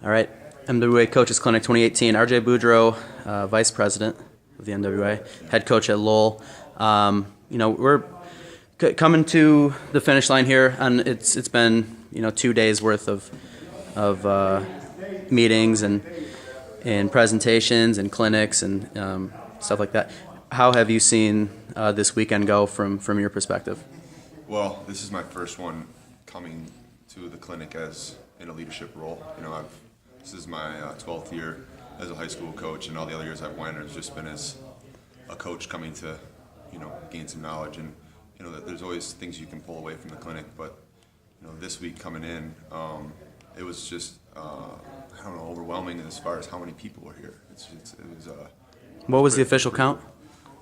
All right, MWA Coaches Clinic 2018. RJ Boudro, Vice President of the MWA, Head Coach at Lowell. We're coming to the finish line here, and it's been 2 days worth of meetings and presentations and clinics and stuff like that. How have you seen this weekend go from your perspective? Well, this is my first one coming to the clinic as in a leadership role. This is my 12th year as a high school coach, and all the other years I've went, it's just been as a coach coming to, gain some knowledge. And that there's always things you can pull away from the clinic, but this week coming in, it was just overwhelming as far as how many people were here. What was the official count?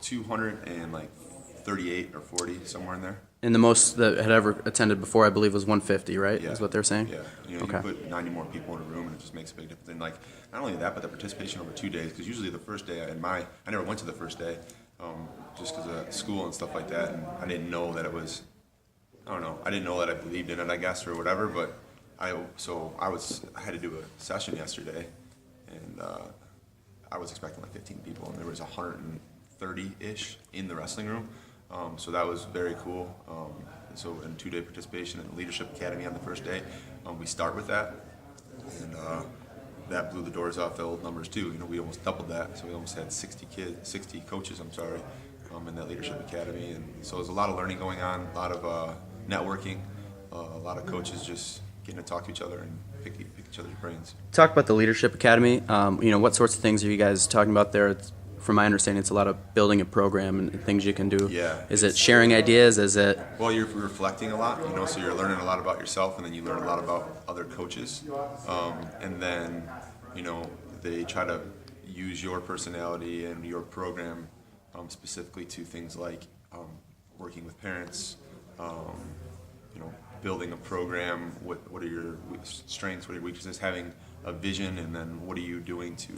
238 or 40, somewhere in there. And the most that had ever attended before, I believe, was 150, right? Yeah. Is what they're saying? Yeah. Okay. You put 90 more people in a room, and it just makes a big difference. And not only that, but the participation over 2 days. Because usually the first day, I never went to the first day, just because of school and stuff like that. And I didn't know that it was, I didn't know that I believed in it, I guess, or whatever. But I had to do a session yesterday, and I was expecting like 15 people, and there was 130-ish in the wrestling room. So that was very cool. So in 2-day participation in the Leadership Academy on the first day, we start with that, and that blew the doors off the old numbers too. We almost doubled that, so we almost had 60 coaches, in that Leadership Academy. And so there's a lot of learning going on, a lot of networking, a lot of coaches just getting to talk to each other and pick each other's brains. Talk about the Leadership Academy. What sorts of things are you guys talking about there? From my understanding, it's a lot of building a program and things you can do. Yeah. Is it sharing ideas? Is it? Well, you're reflecting a lot, so you're learning a lot about yourself, and then you learn a lot about other coaches. And then, they try to use your personality and your program specifically to things like working with parents, building a program, what are your strengths, what are your weaknesses, having a vision, and then what are you doing to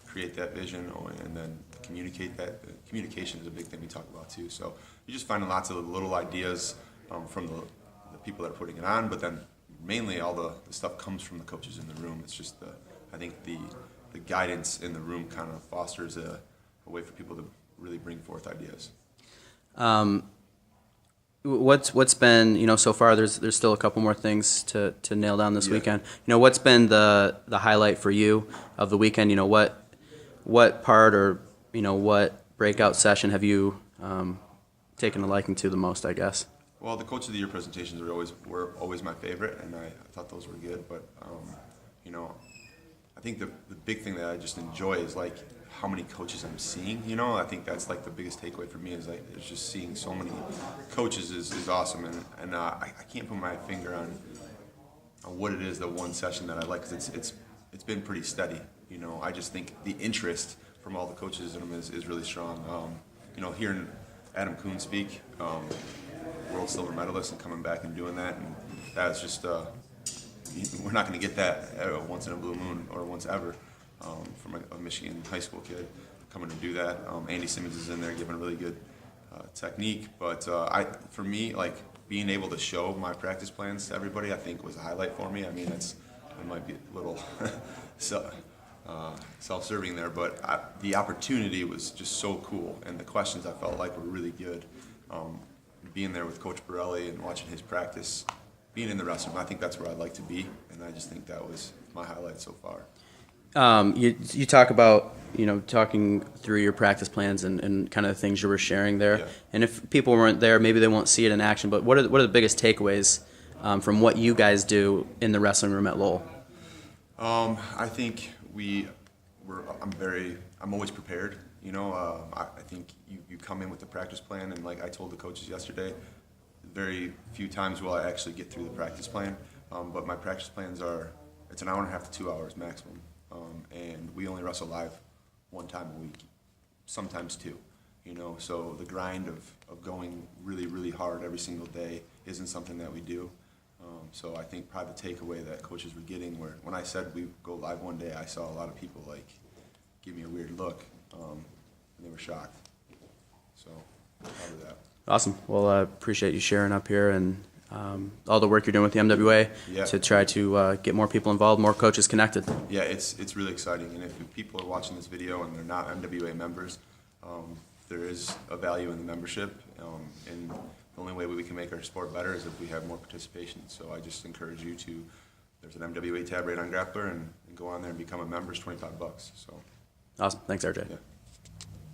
create that vision, and then communicate that. Communication is a big thing we talk about too. So you just find lots of little ideas from the people that are putting it on, but then mainly all the stuff comes from the coaches in the room. It's just I think the guidance in the room kind of fosters a way for people to really bring forth ideas. What's been so far? There's still a couple more things to nail down this weekend. What's been the highlight for you of the weekend? What part or what breakout session have you taken a liking to the most, I guess? Well, the Coach of the Year presentations were always my favorite, and I thought those were good. But I think the big thing that I just enjoy is how many coaches I'm seeing. I think that's the biggest takeaway for me is just seeing so many coaches is awesome, and I can't put my finger on what it is, the one session that I like, because it's been pretty steady. I just think the interest from all the coaches in them is really strong. Hearing Adam Kuhn speak, world silver medalist, and coming back and doing that, and that's just we're not going to get that once in a blue moon or once ever from a Michigan high school kid coming to do that. Andy Simmons is in there giving a really good technique, but for me, being able to show my practice plans to everybody, I think was a highlight for me. It might be a little self-serving there, but the opportunity was just so cool, and the questions I felt like were really good. Being there with Coach Borelli and watching his practice, being in the restroom, I think that's where I'd like to be, and I just think that was my highlight so far. You talk about talking through your practice plans and kind of the things you were sharing there. Yeah. And if people weren't there, maybe they won't see it in action. But what are the biggest takeaways from what you guys do in the wrestling room at Lowell? I think I'm always prepared. I think you come in with the practice plan, and I told the coaches yesterday, very few times will I actually get through the practice plan. But my practice plans it's an hour and a half to 2 hours maximum. And we only wrestle live one time a week, sometimes two. So the grind of going really, really hard every single day isn't something that we do. So I think probably the takeaway that coaches were getting, where when I said we go live one day, I saw a lot of people give me a weird look, and they were shocked. So proud of that. Awesome. Well, I appreciate you sharing up here, and all the work you're doing with the MWA Yeah. to try to get more people involved, more coaches connected. Yeah, it's really exciting, and if people are watching this video and they're not MWA members, there is a value in the membership, and the only way we can make our sport better is if we have more participation. So I just encourage you to, there's an MWA tab right on Grappler, and go on there and become a member. It's $25. So Awesome. Thanks, RJ. yeah.